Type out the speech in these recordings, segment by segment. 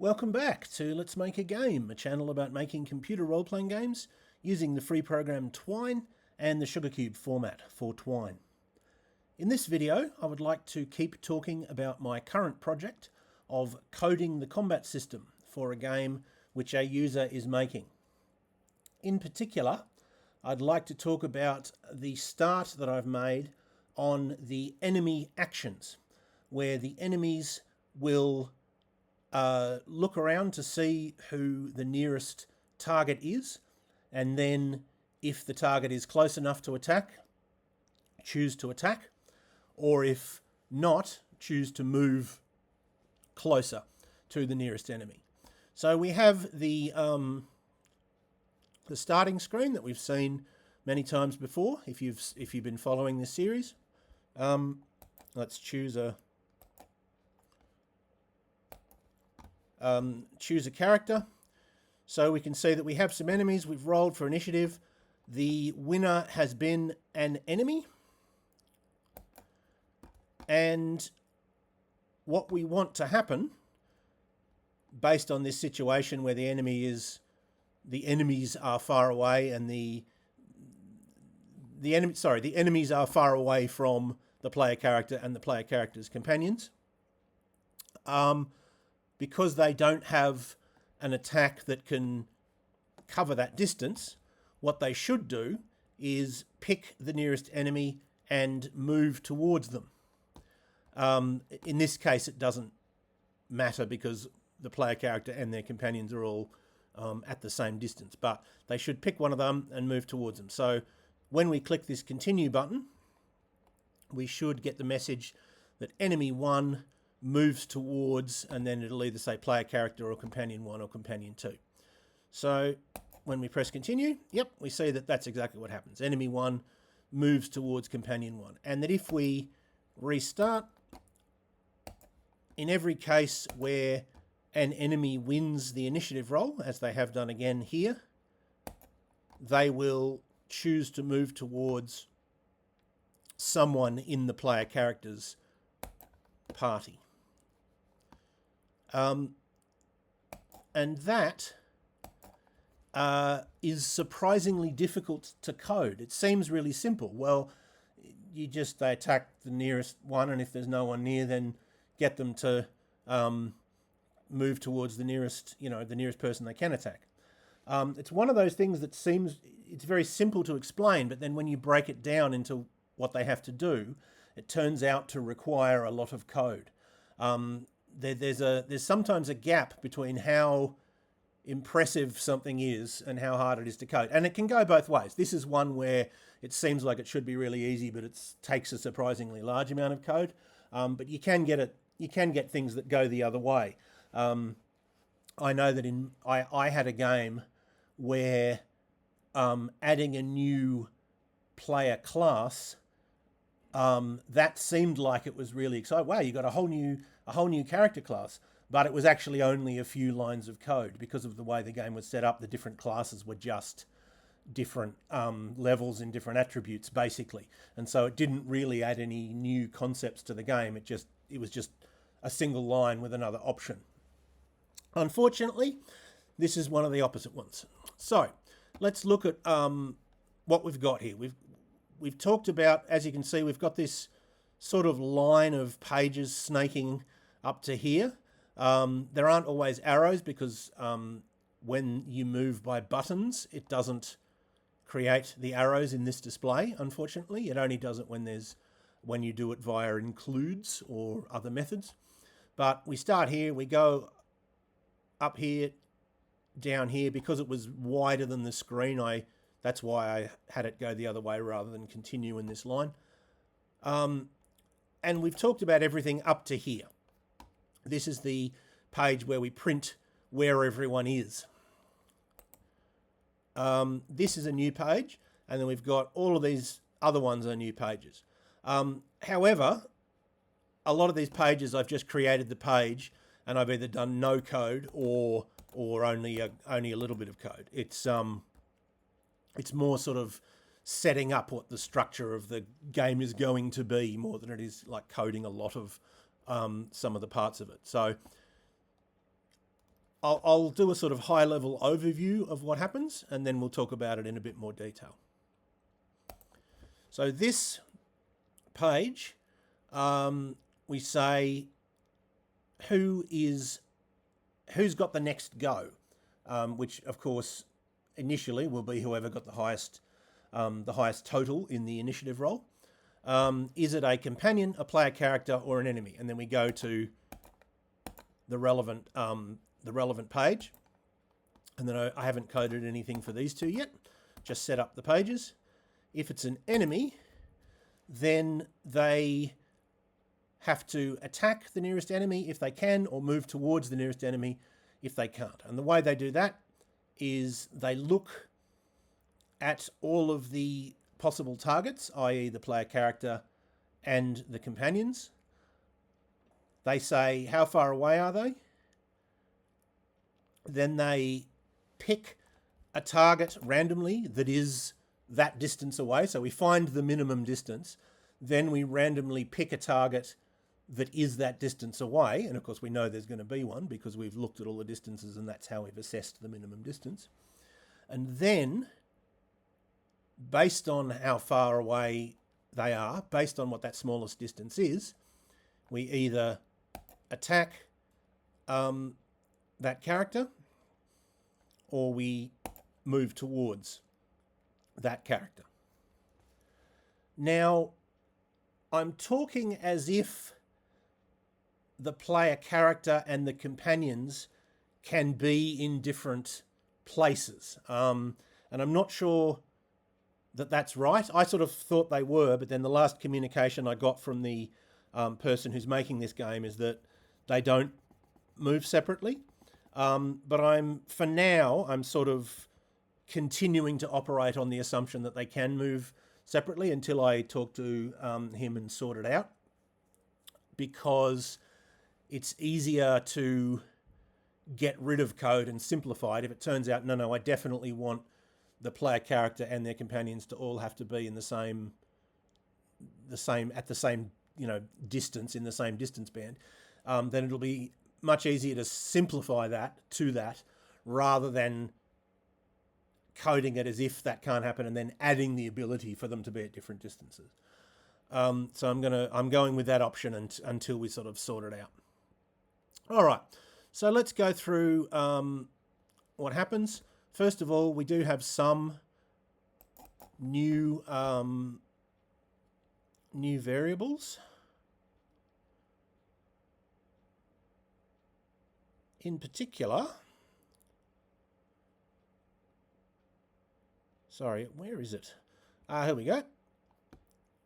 Welcome back to Let's Make a Game, a channel about making computer role-playing games using the free program Twine and the Sugarcube format for Twine. In this video, I would like to keep talking about my current project of coding the combat system for a game which a user is making. In particular, I'd like to talk about the start that I've made on the enemy actions, where the enemies will look around to see who the nearest target is, and then if the target is close enough to attack, choose to attack, or if not, choose to move closer to the nearest enemy. So we have the starting screen that we've seen many times before if you've been following this series. Let's choose a character. So we can see that we have some enemies. We've rolled for initiative. The winner has been an enemy. And what we want to happen, based on this situation where the enemies are far away and the enemies are far away from the player character and the player character's companions. Because they don't have an attack that can cover that distance, what they should do is pick the nearest enemy and move towards them. In this case, it doesn't matter because the player character and their companions are all at the same distance, but they should pick one of them and move towards them. So when we click this continue button, we should get the message that enemy 1 moves towards, and then it'll either say player character or companion 1 or companion 2. So when we press continue, yep, we see that that's exactly what happens. Enemy 1 moves towards companion 1. And that if we restart, in every case where an enemy wins the initiative roll, as they have done again here, they will choose to move towards someone in the player character's party. And that is surprisingly difficult to code. It seems really simple. Well, they attack the nearest one, and if there's no one near, then get them to move towards the nearest person they can attack. It's one of those things that it's very simple to explain, but then when you break it down into what they have to do, it turns out to require a lot of code. There's sometimes a gap between how impressive something is and how hard it is to code. And it can go both ways. This is one where it seems like it should be really easy, but it takes a surprisingly large amount of code. But you can get things that go the other way. I know that I had a game where adding a new player class, that seemed like it was really exciting. Wow, you got a whole new character class, but it was actually only a few lines of code because of the way the game was set up. The different classes were just different levels and different attributes, basically, and so it didn't really add any new concepts to the game. It was just a single line with another option. Unfortunately, this is one of the opposite ones. So let's look at what we've got here. We've talked about, as you can see, we've got this sort of line of pages snaking up to here. There aren't always arrows because when you move by buttons, it doesn't create the arrows in this display, unfortunately. It only does it when you do it via includes or other methods. But we start here, we go up here, down here. Because it was wider than the screen, that's why I had it go the other way rather than continue in this line. And we've talked about everything up to here. This is the page where we print where everyone is. This is a new page, and then we've got all of these other ones are new pages. However, a lot of these pages, I've just created the page, and I've either done no code or only a little bit of code. It's more sort of setting up what the structure of the game is going to be more than it is like coding a lot of some of the parts of it. So I'll do a sort of high-level overview of what happens, and then we'll talk about it in a bit more detail. So this page, we say who's got the next go, which of course initially will be whoever got the highest total in the initiative roll. Is it a companion, a player character, or an enemy? And then we go to the relevant page. And then I haven't coded anything for these two yet. Just set up the pages. If it's an enemy, then they have to attack the nearest enemy if they can, or move towards the nearest enemy if they can't. And the way they do that is they look at all of the possible targets, i.e. the player character and the companions. They say, how far away are they? Then they pick a target randomly that is that distance away. So we find the minimum distance. Then we randomly pick a target that is that distance away. And of course we know there's going to be one because we've looked at all the distances and that's how we've assessed the minimum distance. And then, based on how far away they are, based on what that smallest distance is, we either attack that character or we move towards that character. Now, I'm talking as if the player character and the companions can be in different places. And I'm not sure that that's right. I sort of thought they were, but then the last communication I got from the person who's making this game is that they don't move separately. But for now, I'm sort of continuing to operate on the assumption that they can move separately until I talk to him and sort it out, because it's easier to get rid of code and simplify it if it turns out, no, I definitely want the player character and their companions to all have to be in the same distance, in the same distance band. Then it'll be much easier to simplify that to that rather than coding it as if that can't happen and then adding the ability for them to be at different distances. So I'm going with that option until we sort of sort it out. All right, so let's go through what happens. First of all, we do have some new variables. In particular, sorry, where is it? Here we go.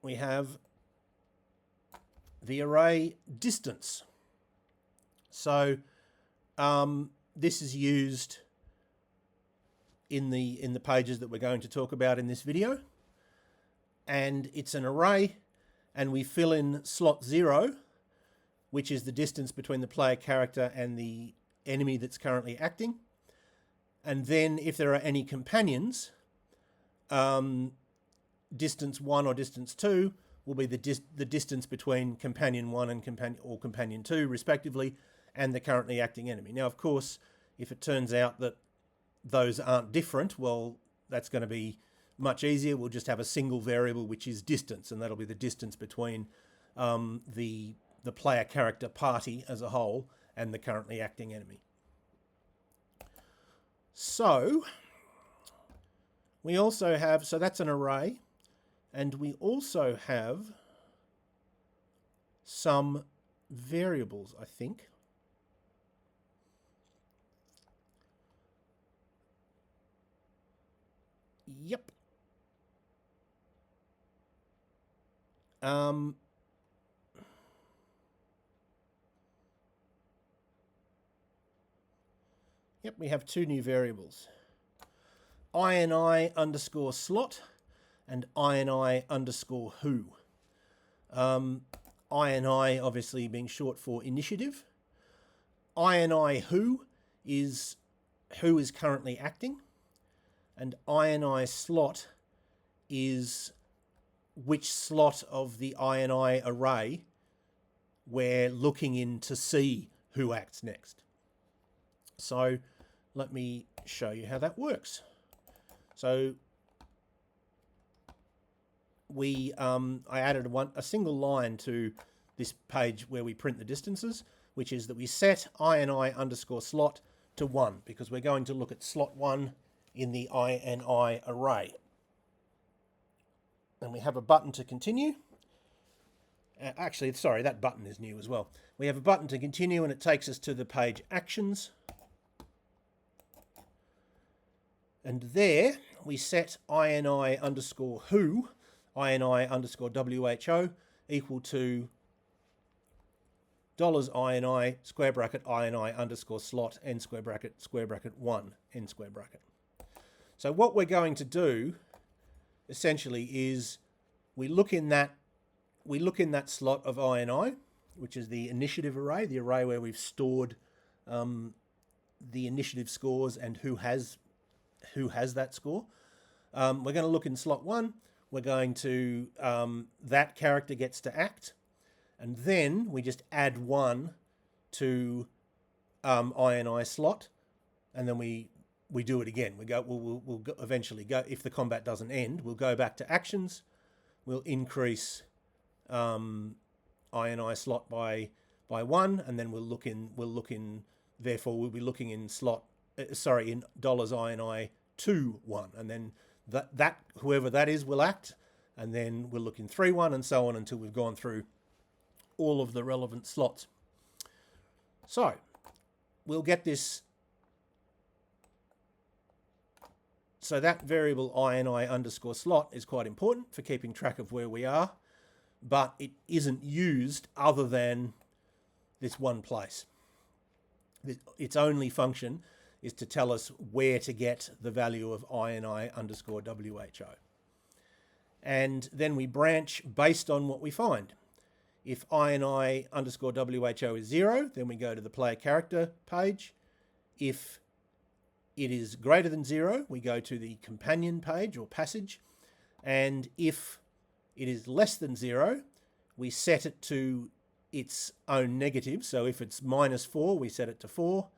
We have the array distance. So this is used in the pages that we're going to talk about in this video, and it's an array, and we fill in slot 0, which is the distance between the player character and the enemy that's currently acting. And then if there are any companions, distance 1 or distance 2 will be the distance between companion 1 and companion 2 respectively, and the currently acting enemy. Now, of course, if it turns out that those aren't different, well, that's going to be much easier. We'll just have a single variable, which is distance, and that'll be the distance between the player character party as a whole and the currently acting enemy. So we also have, so that's an array, and we also have some variables, I think. Yep. Yep, we have two new variables. ini underscore slot and ini underscore who. ini obviously being short for initiative. ini who is currently acting. And ini slot is which slot of the ini array we're looking in to see who acts next. So let me show you how that works. So I added a single line to this page where we print the distances, which is that we set INI underscore slot to 1, because we're going to look at slot 1 in the INI array. And we have a button to continue. Actually, sorry, that button is new as well. We have a button to continue, and it takes us to the page Actions. And there we set INI underscore who, INI underscore WHO, equal to $INI square bracket INI underscore slot n square bracket 1 n square bracket. So what we're going to do essentially is we look in that slot of INI, which is the initiative array, the array where we've stored the initiative scores and who has that score. We're going to look in slot 1. We're going to that character gets to act, and then we just add 1 to INI slot, and then we do it again. We'll eventually go, if the combat doesn't end, we'll go back to actions. We'll increase INI slot by 1, and then we'll look in. Therefore, we'll be looking in slot. In $INI to 1, and then that whoever that is will act, and then we'll look in 3-1 and so on until we've gone through all of the relevant slots. So we'll get this. So that variable INI underscore slot is quite important for keeping track of where we are, but it isn't used other than this one place. Its only function is to tell us where to get the value of INI underscore WHO. And then we branch based on what we find. If INI underscore WHO is 0, then we go to the player character page. If it is greater than 0, we go to the companion page or passage. And if it is less than 0, we set it to its own negative. So if it's -4, we set it to 4.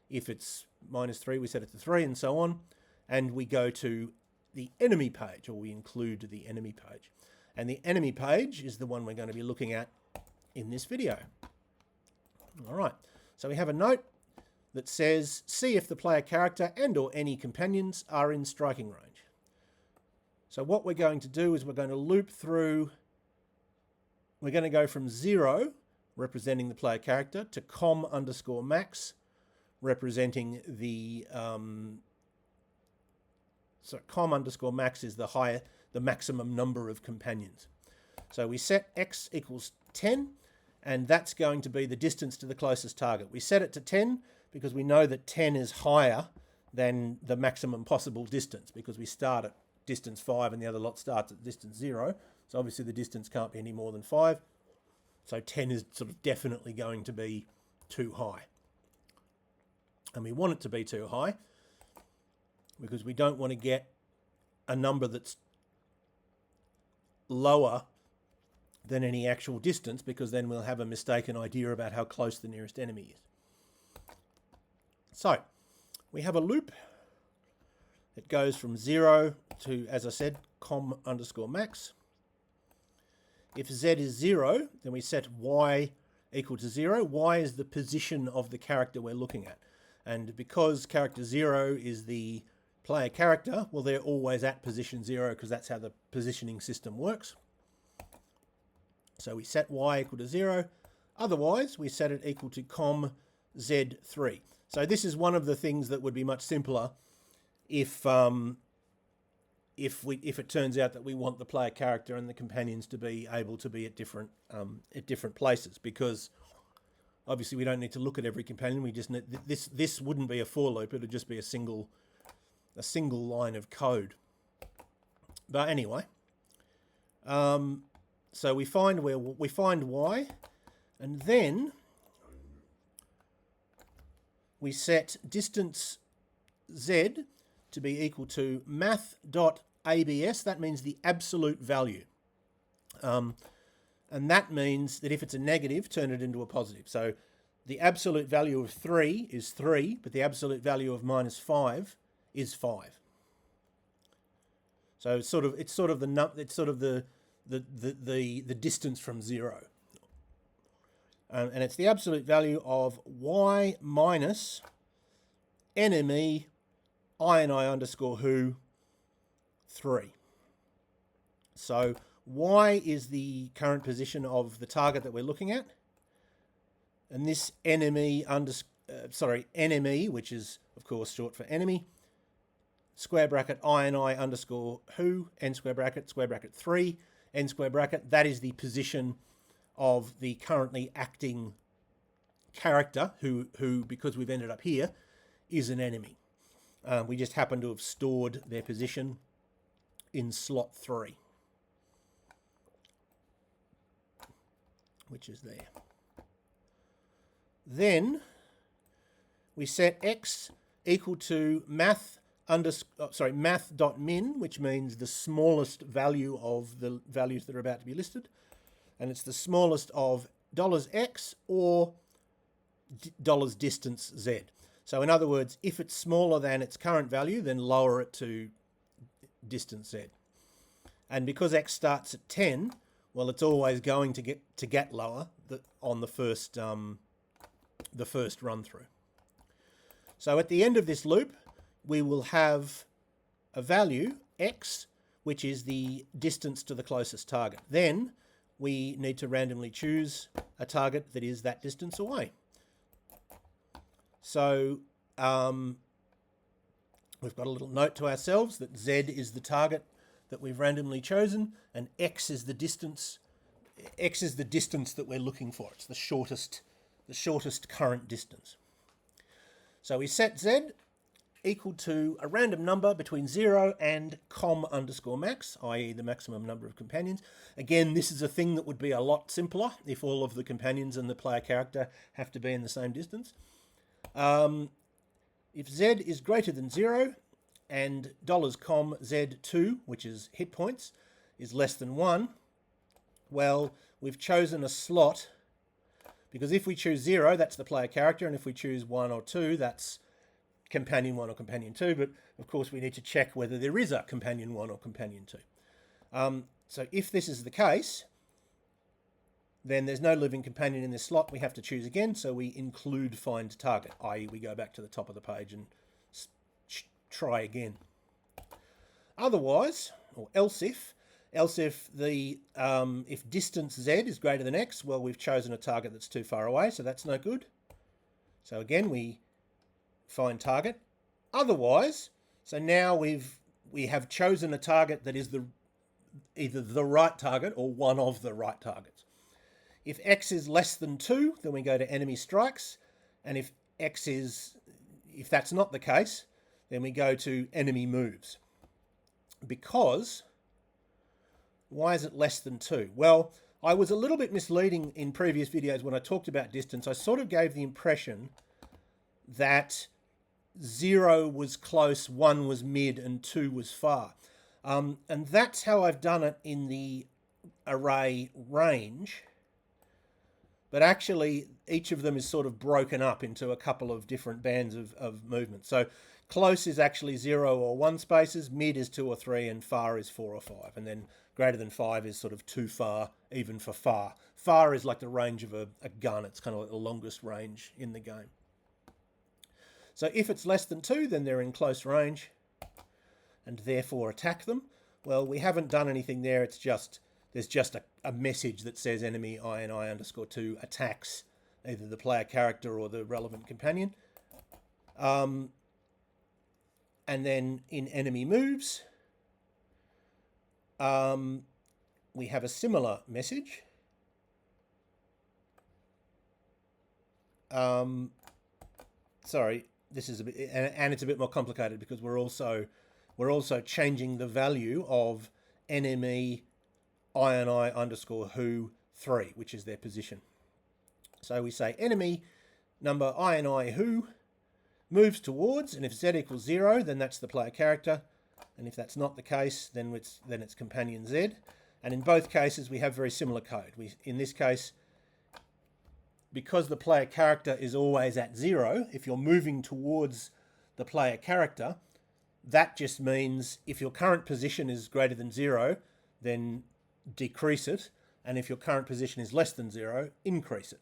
If it's -3, we set it to 3, and so on. And we go to the enemy page, or we include the enemy page. And the enemy page is the one we're going to be looking at in this video. All right, so we have a note that says, see if the player character and or any companions are in striking range. So what we're going to do is we're going to loop through. We're going to go from 0, representing the player character, to com underscore max, representing the so com underscore max is the maximum number of companions. So we set x equals 10, and that's going to be the distance to the closest target. We set it to 10 because we know that 10 is higher than the maximum possible distance, because we start at distance 5 and the other lot starts at distance 0. So obviously the distance can't be any more than 5. So 10 is sort of definitely going to be too high. And we want it to be too high because we don't want to get a number that's lower than any actual distance, because then we'll have a mistaken idea about how close the nearest enemy is. So we have a loop. It goes from 0 to, as I said, com underscore max. If z is 0, then we set y equal to 0. Y is the position of the character we're looking at. And because character 0 is the player character, well, they're always at position 0 because that's how the positioning system works. So we set y equal to 0. Otherwise, we set it equal to com z3. So this is one of the things that would be much simpler if it turns out that we want the player character and the companions to be able to be at different places, because obviously we don't need to look at every companion. We just need this wouldn't be a for loop; it would just be a single line of code. But anyway, so we find y, and then we set distance z to be equal to math.abs. That means the absolute value. And that means that if it's a negative, turn it into a positive. So the absolute value of 3 is 3, but the absolute value of -5 is 5. So it's sort of the distance from 0. And it's the absolute value of y minus enemy ini underscore who 3. So y is the current position of the target that we're looking at, and this enemy enemy, which is of course short for enemy, square bracket ini underscore who n square bracket 3 n square bracket, that is the position of the currently acting character who because we've ended up here, is an enemy. We just happen to have stored their position in slot 3, which is there. Then we set x equal to math.min, which means the smallest value of the values that are about to be listed, and it's the smallest of $x or $distance z. So in other words, if it's smaller than its current value, then lower it to distance z. And because x starts at 10, well, it's always going to get lower on the first run through. So at the end of this loop, we will have a value x, which is the distance to the closest target. Then we need to randomly choose a target that is that distance away. So we've got a little note to ourselves that z is the target that we've randomly chosen, and x is the distance. X is the distance that we're looking for. It's the shortest current distance. So we set z equal to a random number between 0 and com_max, i.e. the maximum number of companions. Again, this is a thing that would be a lot simpler if all of the companions and the player character have to be in the same distance. If z is greater than 0 and $com z2, which is hit points, is less than 1, well, we've chosen a slot, because if we choose 0, that's the player character, and if we choose 1 or 2, that's companion 1 or companion 2, but of course we need to check whether there is a companion 1 or companion 2. So if this is the case, then there's no living companion in this slot. We have to choose again, so we include find target, i.e. we go back to the top of the page and try again. Otherwise, or else if distance z is greater than x, well, we've chosen a target that's too far away, so that's no good. So again, we find target. Otherwise, so now we have chosen a target that is either the right target or one of the right targets. If x is less than 2, then we go to enemy strikes, and if that's not the case, then we go to enemy moves. Because why is it less than 2? Well, I was a little bit misleading in previous videos when I talked about distance. I sort of gave the impression that 0 was close, 1 was mid, and 2 was far. And that's how I've done it in the array range. But actually, each of them is sort of broken up into a couple of different bands of movement. So close is actually 0 or 1 spaces, mid is 2 or 3, and far is 4 or 5. And then greater than 5 is sort of too far, even for far. Far is like the range of a gun. It's kind of like the longest range in the game. So if it's less than 2, then they're in close range and therefore attack them. Well, we haven't done anything there. It's just, there's just a message that says enemy ini_2 attacks either the player character or the relevant companion. And then in enemy moves, we have a similar message. Sorry, this is a bit, and it's a bit more complicated because we're also changing the value of enemy ini_who 3, which is their position. So we say enemy number ini who moves towards, and if z equals 0, then that's the player character, and if that's not the case, then it's companion z. And in both cases, we have very similar code. In this case, because the player character is always at 0, if you're moving towards the player character, that just means if your current position is greater than 0, then decrease it. And if your current position is less than 0, increase it.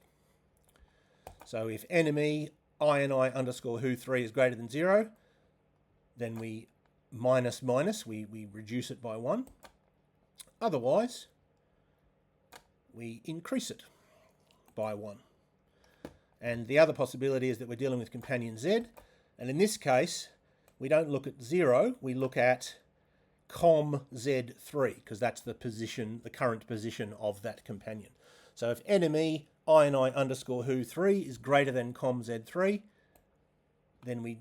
So if enemy ini underscore who3 is greater than 0, then we minus, we reduce it by 1. Otherwise, we increase it by 1. And the other possibility is that we're dealing with companion Z. And in this case, we don't look at 0, we look at com Z3, because that's the position, the current position of that companion. So if enemy ini underscore who3 is greater than com Z3, then we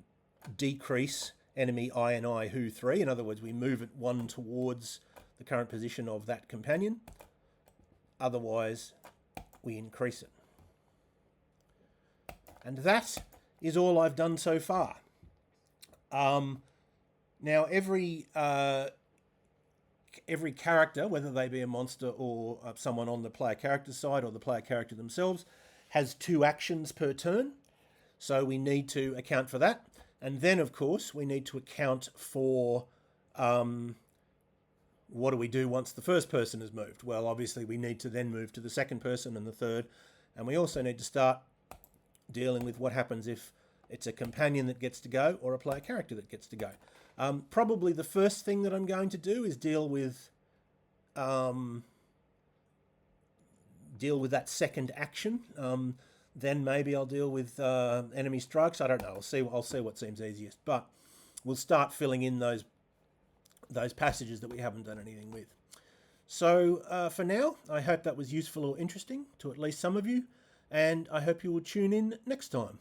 decrease enemy ini who3. In other words, we move it 1 towards the current position of that companion. Otherwise, we increase it. And that is all I've done so far. Now, every character, whether they be a monster or someone on the player character side or the player character themselves, has 2 actions per turn. So we need to account for that. And then, of course, we need to account for what do we do once the first person has moved? Well, obviously, we need to then move to the second person and the third. And we also need to start dealing with what happens if it's a companion that gets to go or a player character that gets to go. Probably the first thing that I'm going to do is deal with that second action. Then maybe I'll deal with enemy strikes. I don't know. I'll see what seems easiest. But we'll start filling in those passages that we haven't done anything with. So for now, I hope that was useful or interesting to at least some of you, and I hope you will tune in next time.